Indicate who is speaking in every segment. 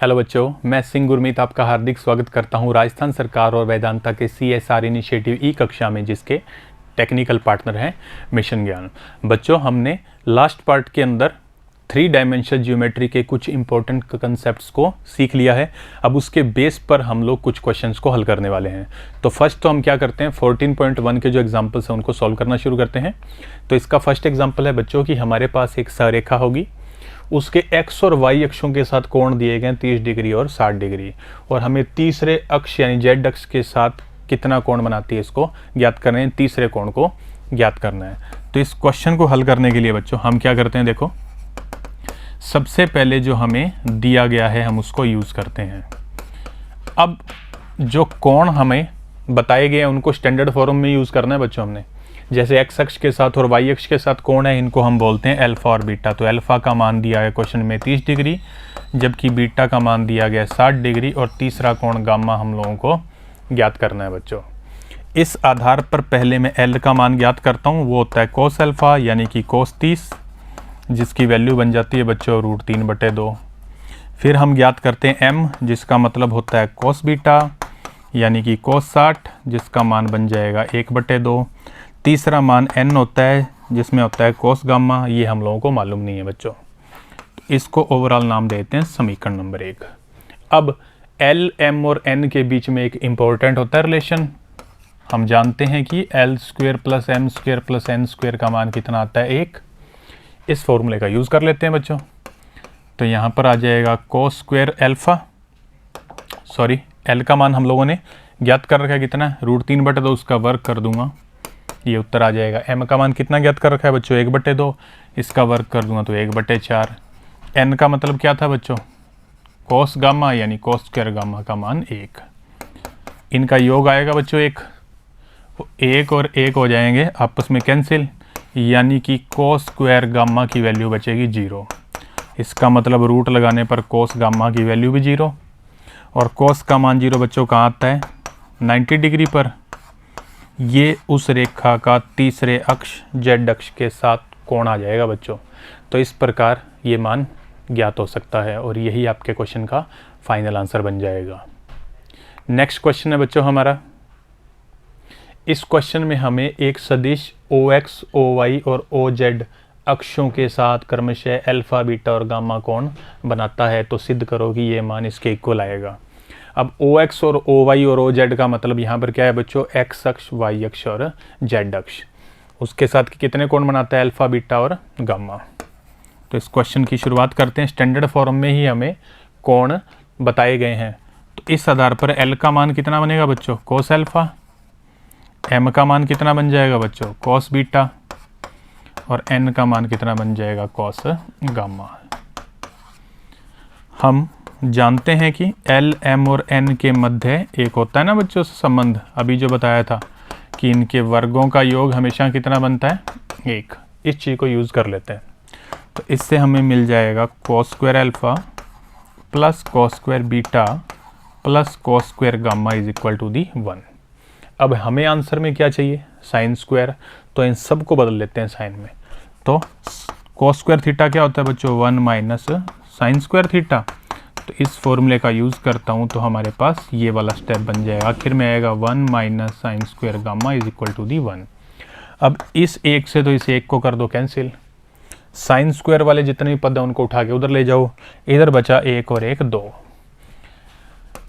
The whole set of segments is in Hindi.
Speaker 1: हेलो बच्चों, मैं सिंह गुरमीत आपका हार्दिक स्वागत करता हूं राजस्थान सरकार और वेदांता के CSR इनिशिएटिव ई कक्षा में, जिसके टेक्निकल पार्टनर हैं मिशन ज्ञान। बच्चों, हमने लास्ट पार्ट के अंदर 3 डायमेंशनल ज्योमेट्री के कुछ इंपॉर्टेंट कंसेप्ट्स को सीख लिया है। अब उसके बेस पर हम लोग कुछ क्वेश्चंस को हल करने वाले हैं। तो फर्स्ट तो हम क्या करते हैं, 14.1 के जो एग्जाम्पल्स हैं उनको सॉल्व करना शुरू करते हैं। तो इसका फर्स्ट एग्जाम्पल है बच्चों कि हमारे पास एक सररेखा होगी, उसके x और y अक्षों के साथ कोण दिए गए 30 डिग्री और 60 डिग्री, और हमें तीसरे अक्ष यानी z अक्ष के साथ कितना कोण बनाती है इसको ज्ञात करना है, तीसरे कोण को ज्ञात करना है। तो इस क्वेश्चन को हल करने के लिए बच्चों हम क्या करते हैं, देखो सबसे पहले जो हमें दिया गया है हम उसको यूज़ करते हैं। अब जो कोण हमें बताए गए हैं उनको स्टैंडर्ड फॉर्म में यूज़ करना है बच्चों हमने। जैसे x अक्ष के साथ और y अक्ष के साथ कोण है, इनको हम बोलते हैं अल्फा और बीटा। तो अल्फा का मान दिया है क्वेश्चन में 30 डिग्री, जबकि बीटा का मान दिया गया 60 डिग्री, और तीसरा कोण गामा हम लोगों को ज्ञात करना है बच्चों। इस आधार पर पहले मैं L का मान ज्ञात करता हूँ, वो होता है कोस अल्फा यानी कि कोस 30, जिसकी वैल्यू बन जाती है बच्चों √3/2। फिर हम ज्ञात करते हैं M, जिसका मतलब होता है कोस बीटा यानी कि कोस 60, जिसका मान बन जाएगा 1/2। तीसरा मान n होता है जिसमें होता है कोस गामा, ये हम लोगों को मालूम नहीं है बच्चों। इसको ओवरऑल नाम देते हैं समीकरण नंबर 1। अब L, M और n के बीच में एक इम्पोर्टेंट होता है रिलेशन। हम जानते हैं कि L² + M² + n² का मान कितना आता है, 1। इस फॉर्मूले का यूज़ कर लेते हैं बच्चों। तो यहाँ पर आ जाएगा cos square alpha, sorry L का मान हम लोगों ने ज्ञात कर रखा है कितना, √3/2, उसका वर्ग कर दूंगा, ये उत्तर आ जाएगा। M का मान कितना ज्ञात कर रखा है बच्चों, 1/2, इसका वर्ग कर दूंगा तो 1/4। N का मतलब क्या था बच्चों, कोस गामा यानी कोस स्क्वायर गामा का मान 1। इनका योग आएगा बच्चों 1, 1 और 1 हो जाएंगे आपस में कैंसिल, यानी कि कोस स्क्वायर गामा की वैल्यू बचेगी 0। इसका मतलब रूट लगाने पर कोस गामा की वैल्यू भी 0, और कोस का मान 0 बच्चों कहाँ आता है, 90 डिग्री पर। ये उस रेखा का तीसरे अक्ष z अक्ष के साथ कोण आ जाएगा बच्चों। तो इस प्रकार ये मान ज्ञात हो सकता है, और यही आपके क्वेश्चन का फाइनल आंसर बन जाएगा। नेक्स्ट क्वेश्चन है बच्चों हमारा, इस क्वेश्चन में हमें एक सदिश OX, OY और OZ अक्षों के साथ क्रमशः अल्फा, बीटा और गामा कोण बनाता है, तो सिद्ध करो कि ये मान इसके इक्वल आएगा। अब OX और OY और OZ का मतलब यहाँ पर क्या है बच्चों, X अक्ष, Y अक्ष और Z अक्ष, उसके साथ कितने कोण बनाता है, अल्फा, बीटा और गामा। तो इस क्वेश्चन की शुरुआत करते हैं। स्टैंडर्ड फॉर्म में ही हमें कोण बताए गए हैं, तो इस आधार पर L का मान कितना बनेगा बच्चों, कोस अल्फा। M का मान कितना बन जाएगा बच्चों, कोस बीटा, और N का मान कितना बन जाएगा, कोस गामा। हम जानते हैं कि L, M और N के मध्य एक होता है ना बच्चों संबंध, अभी जो बताया था कि इनके वर्गों का योग हमेशा कितना बनता है, 1। इस चीज़ को यूज़ कर लेते हैं। तो इससे हमें मिल जाएगा cos square alpha plus cos square beta plus cos square gamma is equal to 1। अब हमें आंसर में क्या चाहिए, साइन स्क्वायर, तो इन सब को बदल लेते हैं साइन में। तो कोस स्क्वायर थीटा क्या होता है बच्चों, 1 - साइन स्क्वायर थीटा। तो इस फॉर्मूले का यूज़ करता हूँ तो हमारे पास ये वाला स्टेप बन जाएगा, आखिर में आएगा 1 - sine square gamma is equal to 1। अब इस 1 से तो इस 1 को कर दो कैंसिल, साइन स्क्वायर वाले जितने भी पद हैं उनको उठा के उधर ले जाओ, इधर बचा 1 और 1 2।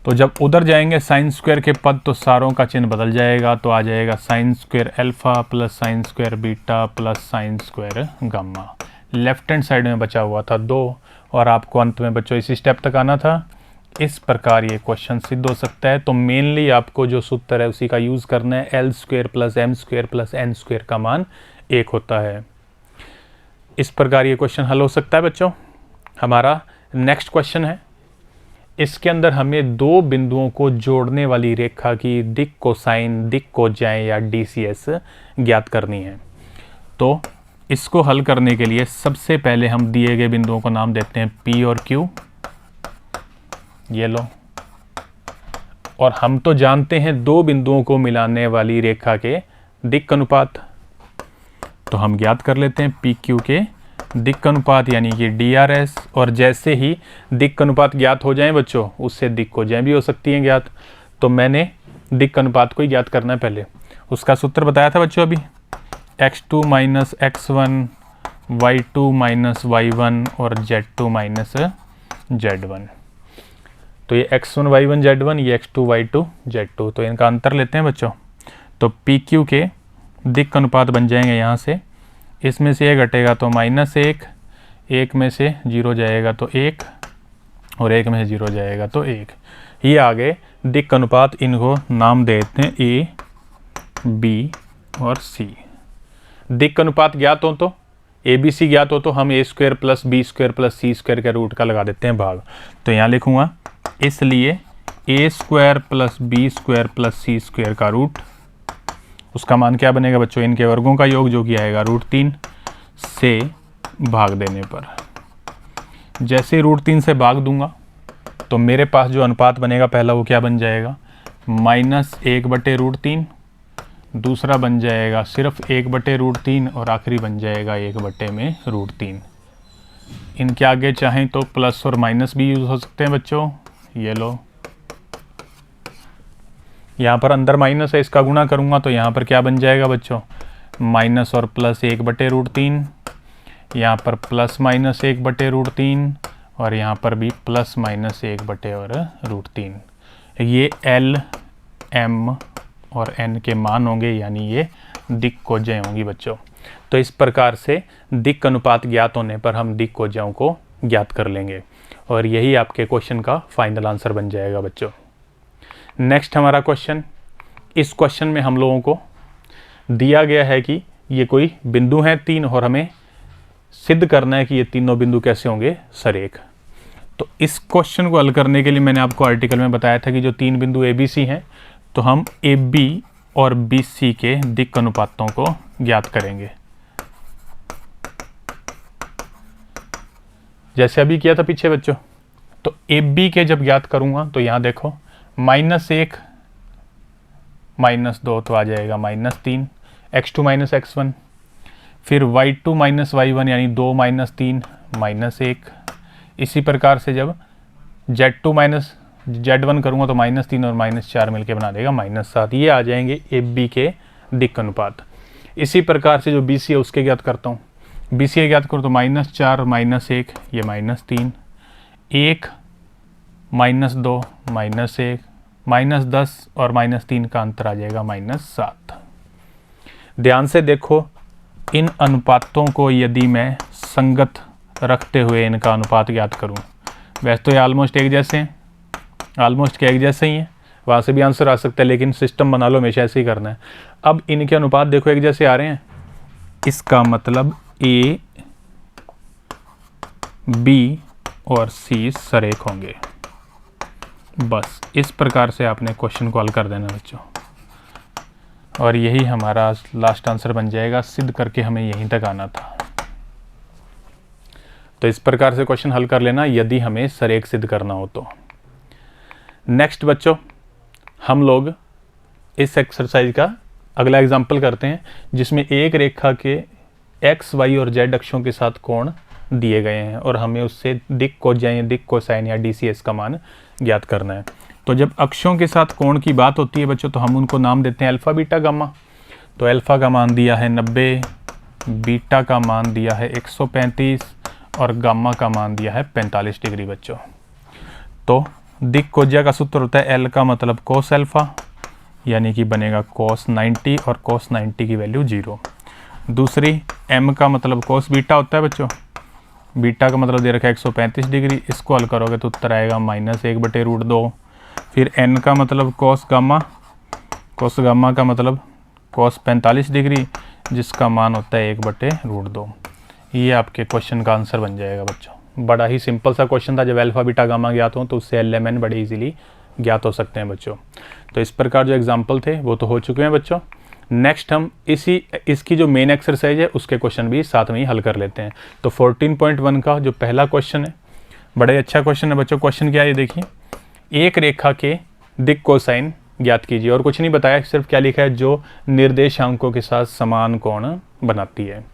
Speaker 1: तो जब उधर जाएंगे साइन स्क्वायर के पद तो सारों का चिन्ह बदल जाएगा, तो आ जाएगा sine square alpha plus sine square beta plus sign square gamma. Left hand side में बचा हुआ था 2, और आपको अंत में बच्चों इसी स्टेप तक आना था। इस प्रकार ये क्वेश्चन सिद्ध हो सकता है। तो मेनली आपको जो सूत्र है उसी का यूज़ करना है, L² + M² + n² का मान 1 होता है। इस प्रकार ये क्वेश्चन हल हो सकता है बच्चों। हमारा नेक्स्ट क्वेश्चन है, इसके अंदर हमें 2 बिंदुओं को जोड़ने वाली रेखा की दिक् कोसाइन, दिक् कोजाइन या DCS ज्ञात करनी है। तो इसको हल करने के लिए सबसे पहले हम दिए गए बिंदुओं को नाम देते हैं P और Q, ये लो। और हम तो जानते हैं 2 बिंदुओं को मिलाने वाली रेखा के दिक् अनुपात, तो हम ज्ञात कर लेते हैं PQ के दिक् अनुपात यानी कि DRS, और जैसे ही दिक् अनुपात ज्ञात हो जाएं बच्चों, उससे दिक् कोज्याएं भी हो सकती हैं ज्ञात। तो मैंने दिक् अनुपात को ही ज्ञात करना है पहले। उसका सूत्र बताया था बच्चों अभी, x2 minus x1, y2 minus y1 और z2 माइनस z1। तो ये x1 y1 z1, ये x2 y2 z2। तो इनका अंतर लेते हैं बच्चों। तो PQ के दिक् अनुपात बन जाएंगे यहाँ से, इसमें से 1 घटेगा तो -1, 1 में से 0 जाएगा तो 1, और 1 में से 0 जाएगा तो 1। ये आगे दिक् अनुपात, इनको नाम देते हैं A, B और C। दिक् अनुपात ज्ञात हो तो ABC ज्ञात हो तो हम A² plus B² plus C² के रूट का लगा देते हैं भाग। तो यहाँ लिखूँगा इसलिए A² plus B² plus C² का रूट, उसका मान क्या बनेगा बच्चों, इनके वर्गों का योग जो कि आएगा √3 से भाग देने पर। जैसे √3 से भाग दूंगा तो मेरे पास जो अनुपात बनेगा पहला वो क्या बन जाएगा, -1/√3, दूसरा बन जाएगा सिर्फ 1/√3 और आखिरी बन जाएगा 1/√3। इनके आगे चाहें तो प्लस और माइनस भी यूज़ हो सकते हैं बच्चों। ये लो, यहाँ पर अंदर माइनस है, इसका गुणा करूँगा तो यहाँ पर क्या बन जाएगा बच्चों, माइनस और प्लस 1/√3, यहाँ पर प्लस माइनस 1/√3 और यहाँ पर भी प्लस माइनस 1/√3। ये L, M और N के मान होंगे, यानी ये दिक् कोज्याएं होंगी बच्चों। तो इस प्रकार से दिक् अनुपात ज्ञात होने पर हम दिक् कोज्याओं को ज्ञात कर लेंगे, और यही आपके क्वेश्चन का फाइनल आंसर बन जाएगा बच्चों। नेक्स्ट हमारा क्वेश्चन, इस क्वेश्चन में हम लोगों को दिया गया है कि ये कोई बिंदु हैं 3 और हमें सिद्ध करना है कि ये तीनों बिंदु कैसे होंगे सरेख। तो इस क्वेश्चन को हल करने के लिए मैंने आपको आर्टिकल में बताया था कि जो 3 बिंदु ABC हैं, तो हम AB और BC के दिक् अनुपातों को ज्ञात करेंगे, जैसे अभी किया था पीछे बच्चों। तो AB के जब ज्ञात करूंगा तो यहाँ देखो, -1 -2 तो आ जाएगा -3, x2 माइनस x1, फिर y2 माइनस y1 यानी 2 - 3 -1। इसी प्रकार से जब z2 माइनस z1 करूँगा तो -3 और -4 मिलके बना देगा -7। ये आ जाएंगे AB के दिक् अनुपात। इसी प्रकार से जो BC है उसके ज्ञात करता हूँ। BC ज्ञात करूँ तो -4 -1 ये -3, 1 -2 -1, -10 और -3 का अंतर आ जाएगा -7। ध्यान से देखो, इन अनुपातों को यदि मैं संगत रखते हुए इनका अनुपात ज्ञात करूं, वैसे तो ये ऑलमोस्ट एक जैसे हैं, ऑलमोस्ट क्या एक जैसे ही हैं, वहाँ से भी आंसर आ सकता है, लेकिन सिस्टम बना लो हमेशा ऐसे ही करना है। अब इनके अनुपात देखो एक जैसे आ रहे हैं, इसका मतलब A, B और C सरेख होंगे। बस इस प्रकार से आपने क्वेश्चन को हल कर देना बच्चों, और यही हमारा लास्ट आंसर बन जाएगा। सिद्ध करके हमें यहीं तक आना था। तो इस प्रकार से क्वेश्चन हल कर लेना यदि हमें सरेख सिद्ध करना हो तो। नेक्स्ट बच्चों, हम लोग इस एक्सरसाइज का अगला एग्जाम्पल करते हैं, जिसमें एक रेखा के x, y और z अक्षों के साथ कोण दिए गए हैं और हमें उससे दिक् कोज्याएं, दिक् कोसाइन या DCS का मान ज्ञात करना है। तो जब अक्षों के साथ कोण की बात होती है बच्चों, तो हम उनको नाम देते हैं अल्फा, बीटा, गामा। तो अल्फा का मान दिया है 90, बीटा का मान दिया है 135 और गामा का मान दिया है 45 डिग्री बच्चों। तो दिक् कोज्या का सूत्र होता है L का मतलब कोस अल्फा, यानी कि बनेगा कोस 90 और कोस 90 की वैल्यू 0। दूसरी M का मतलब कोस बीटा होता है बच्चों, बीटा का मतलब दे रखा है 135 डिग्री, इसको हल करोगे तो उत्तर आएगा -1/√2। फिर N का मतलब कोस गामा, कोस गामा का मतलब कोस 45 डिग्री, जिसका मान होता है 1/√2। ये आपके क्वेश्चन का आंसर बन जाएगा बच्चों। बड़ा ही सिंपल सा क्वेश्चन था, जब अल्फा बीटा गामा ज्ञात हो तो उससे LMN बड़े इजीली ज्ञात हो सकते हैं बच्चों। तो इस प्रकार जो एग्जाम्पल थे वो तो हो चुके हैं बच्चों। नेक्स्ट हम इसकी जो मेन एक्सरसाइज है उसके क्वेश्चन भी साथ में ही हल कर लेते हैं। तो 14.1 का जो पहला क्वेश्चन है, बड़ा ही अच्छा क्वेश्चन है बच्चों। क्वेश्चन क्या है ये देखिए, एक रेखा के दिक् कोसाइन ज्ञात कीजिए, और कुछ नहीं बताया, सिर्फ क्या लिखा है, जो निर्देशांकों के साथ समान कोण बनाती है।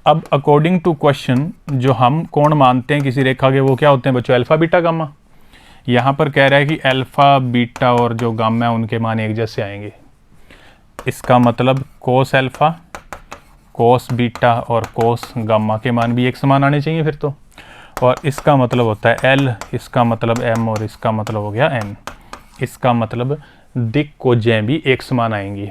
Speaker 1: अब अकॉर्डिंग टू क्वेश्चन जो हम कोण मानते हैं किसी रेखा के वो क्या होते हैं बच्चों, अल्फा बीटा गामा। यहाँ पर कह रहा है कि अल्फा बीटा और जो गामा है उनके मान एक जैसे आएंगे। इसका मतलब कोस अल्फा, कोस बीटा और कोस गामा के मान भी एक समान आने चाहिए फिर तो। और इसका मतलब होता है एल, इसका मतलब एम और इसका मतलब हो गया एन। इसका मतलब दिक् कोजें भी एक समान आएंगी।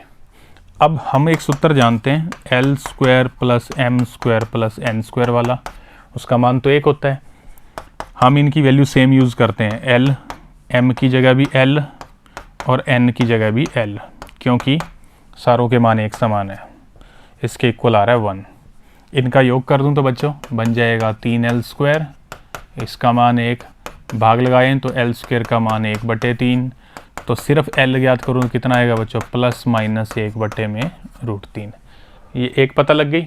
Speaker 1: अब हम एक सूत्र जानते हैं L square plus M square plus N square वाला, उसका मान तो एक होता है। हम इनकी वैल्यू सेम यूज़ करते हैं, एल एम की जगह भी एल और एन की जगह भी एल, क्योंकि सारों के मान एक समान है। इसके इक्वल आ रहा है 1। इनका योग कर दूं तो बच्चों बन जाएगा 3l स्क्वायर, इसका मान 1, भाग लगाएं तो l स्क्वायर का मान 1/3। तो सिर्फ l ज्ञात करूँ कितना आएगा बच्चों, प्लस माइनस 1/√3। ये एक पता लग गई,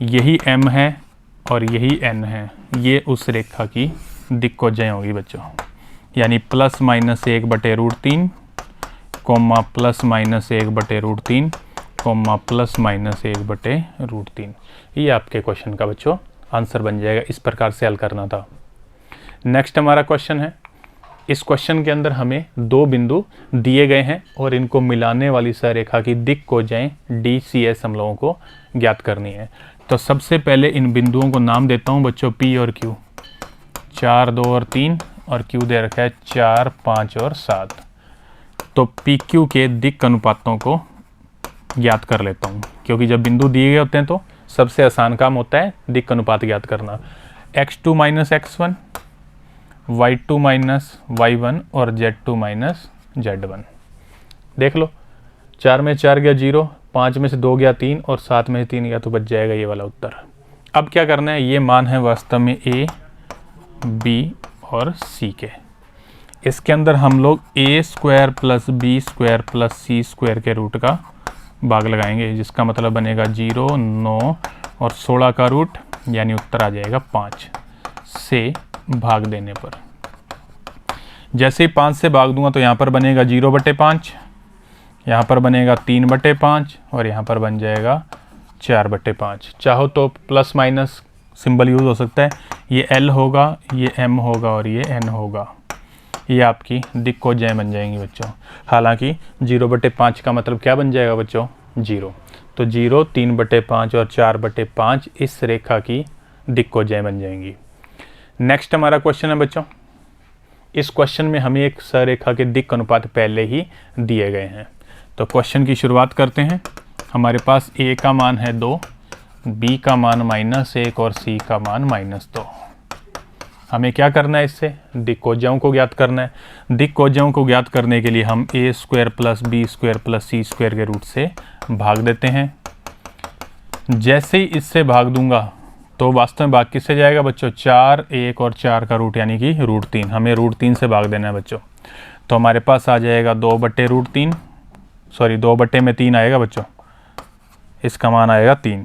Speaker 1: यही m है और यही n है। ये उस रेखा की दिक् कोजें होगी बच्चों, यानी plus minus 1/√3 coma plus minus 1/√3 coma plus minus 1/√3। ये आपके क्वेश्चन का बच्चों आंसर बन जाएगा। इस प्रकार से हल करना था। नेक्स्ट हमारा क्वेश्चन है, इस क्वेश्चन के अंदर हमें दो बिंदु दिए गए हैं और इनको मिलाने वाली सरेखा की दिक् कोजें DCS हम लोगों को ज्ञात करनी है। तो सबसे पहले इन बिंदुओं को नाम देता हूँ बच्चों P और Q, 4, 2 और 3, और Q दे रखा है 4, 5 और 7। तो PQ के दिक् अनुपातों को ज्ञात कर लेता हूँ, क्योंकि जब बिंदु दिए गए होते हैं तो सबसे आसान काम होता है दिक् अनुपात ज्ञात करना। x2 minus x1, y2 minus y1 और z2 माइनस z1। देख लो, 4 में 4 गया 0, 5 में से 2 गया 3 और 7 में से 3 गया तो बच जाएगा ये वाला उत्तर। अब क्या करना है, ये मान है वास्तव में a, b और c के। इसके अंदर हम लोग a square plus b square plus c square के रूट का भाग लगाएंगे, जिसका मतलब बनेगा 0, 9 और 16 का रूट, यानी उत्तर आ जाएगा 5 से भाग देने पर। जैसे ही 5 से भाग दूंगा तो यहाँ पर बनेगा 0/5, यहाँ पर बनेगा 3/5 और यहाँ पर बन जाएगा 4/5। चाहो तो प्लस माइनस सिंबल यूज़ हो सकता है। ये L होगा, ये M होगा और ये N होगा। ये आपकी दिक् कोजें बन जाएंगी बच्चों। हालांकि 0/5 का मतलब क्या बन जाएगा बच्चों, 0। तो 0, 3/5 और 4/5 इस रेखा की दिक् कोजें बन जाएंगी। नेक्स्ट हमारा क्वेश्चन है बच्चों, इस क्वेश्चन में हमें एक सरेखा के दिक् अनुपात पहले ही दिए गए हैं। तो क्वेश्चन की शुरुआत करते हैं। हमारे पास a का मान है 2, b का मान -1 और c का मान -2। हमें क्या करना है, इससे दिक् कोजें को ज्ञात करना है। दिक् कोजें को ज्ञात करने के लिए हम a square plus b square plus c square के रूट से भाग देते हैं। जैसे ही इससे भाग दूंगा तो वास्तव में भाग किससे जाएगा बच्चों, 4, 1 और 4 का रूट यानी कि √3। हमें √3 से भाग देना है बच्चों। तो हमारे पास आ जाएगा 2/√3, सॉरी 2/3 आएगा बच्चों, इसका मान आएगा 3।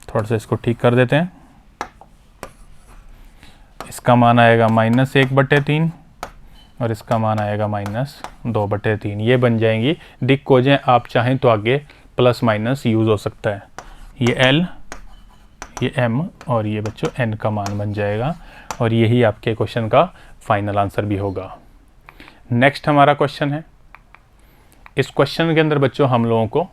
Speaker 1: थोड़ा सा इसको ठीक कर देते हैं। इसका मान आएगा -1/3 और इसका मान आएगा -2/3। ये बन जाएंगी दिक् कोजें। आप चाहें तो आगे प्लस माइनस यूज़ हो सकता है। ये L, ये M और ये बच्चों N का मान बन जाएगा और यही आपके क्वेश्चन का फाइनल आंसर भी होगा। नेक्स्ट हमारा क्वेश्चन है, इस क्वेश्चन के अंदर बच्चों हम लोगों को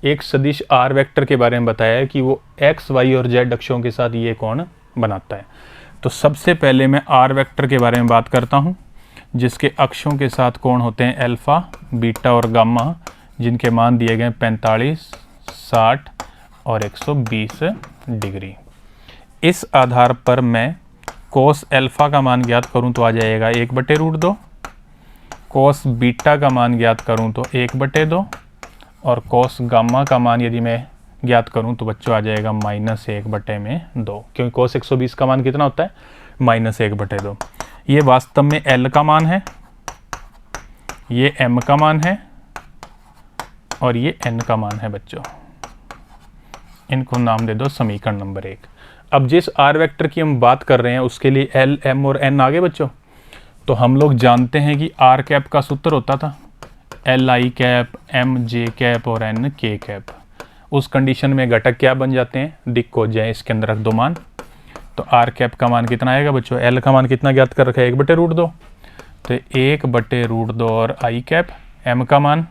Speaker 1: एक सदिश R वेक्टर के बारे में बताया है कि वो x, y और z अक्षों के साथ ये कोण बनाता है। तो सबसे पहले मैं R वेक्टर के बारे में बात करता हूँ, जिसके अक्षों के साथ कोण होते हैं अल्फ़ा, बीटा और गामा, जिनके मान दिए गए 45, 60 और 120 डिग्री। इस आधार पर मैं कोस अल्फ़ा का मान ज्ञात करूँ तो आ जाएगा 1/√2, कोस बीटा का मान ज्ञात करूँ तो 1/2 और कोस गामा का मान यदि मैं ज्ञात करूं तो बच्चों आ जाएगा -1/2, क्योंकि कोस 120 का मान कितना होता है, -1/2। ये वास्तव में L का मान है, ये M का मान है और ये N का मान है बच्चों। इनको नाम दे दो समीकरण नंबर 1। अब जिस R वेक्टर की हम बात कर रहे हैं उसके लिए L, M और N आगे बच्चों। तो हम लोग जानते हैं कि R कैप का सूत्र होता था LI कैप, MJ कैप और NK कैप। उस कंडीशन में घटक क्या बन जाते हैं, दिक् हो जाए, इसके अंदर रख दो मान। तो आर कैप का मान कितना आएगा बच्चों, एल का मान कितना ज्ञात कर रखा है 1/√2, तो 1/√2 और आई कैप, एम का मान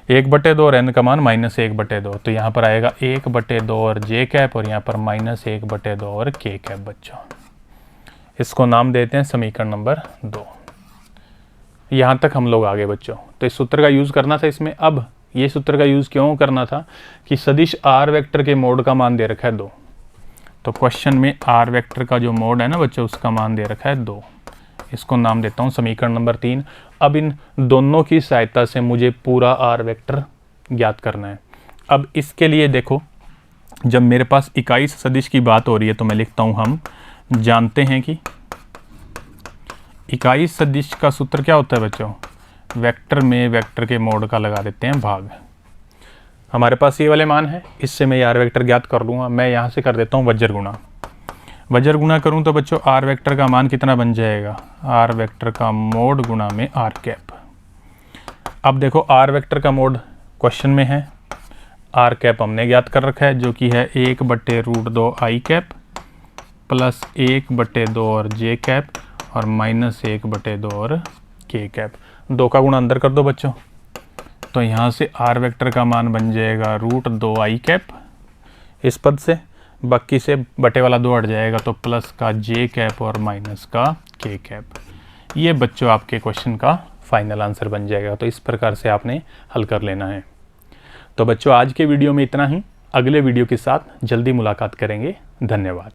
Speaker 1: 1/2 और एन का मान -1/2, तो यहाँ पर आएगा 1/2 और जे कैप और यहाँ पर -1/2 और के कैप बच्चों। इसको नाम देते हैं समीकरण नंबर 2। यहाँ तक हम लोग आगे बच्चों। तो इस सूत्र का यूज़ करना था इसमें। अब ये सूत्र का यूज़ क्यों करना था कि सदिश आर वेक्टर के मोड का मान दे रखा है 2। तो क्वेश्चन में आर वेक्टर का जो मोड है ना बच्चों, उसका मान दे रखा है 2। इसको नाम देता हूँ समीकरण नंबर 3। अब इन दोनों की सहायता से मुझे पूरा आर वेक्टर ज्ञात करना है। अब इसके लिए देखो, जब मेरे पास इकाई सदिश की बात हो रही है तो मैं लिखता हूँ, हम जानते हैं कि इकाई सदिश का सूत्र क्या होता है बच्चों, वेक्टर में वेक्टर के मोड का लगा देते हैं भाग। हमारे पास ये वाले मान है, इससे मैं आर वेक्टर ज्ञात कर लूँगा। मैं यहाँ से कर देता हूँ वज्र गुणा। वज्र गुणा करूँ तो बच्चों आर वेक्टर का मान कितना बन जाएगा, आर वेक्टर का मोड गुणा में आर कैप। अब देखो आर वेक्टर का मोड क्वेश्चन में है, आर कैप हमने ज्ञात कर रखा है जो कि है 1/√2 आई कैप प्लस 1/2 और जे कैप और -1/2 और के कैप। 2 का गुणा अंदर कर दो बच्चों, तो यहाँ से आर वेक्टर का मान बन जाएगा √2 आई कैप इस पद से, बाकी से बटे वाला 2 हट जाएगा, तो प्लस का जे कैप और माइनस का के कैप। ये बच्चों आपके क्वेश्चन का फाइनल आंसर बन जाएगा। तो इस प्रकार से आपने हल कर लेना है। तो बच्चों आज के वीडियो में इतना ही। अगले वीडियो के साथ जल्दी मुलाकात करेंगे। धन्यवाद।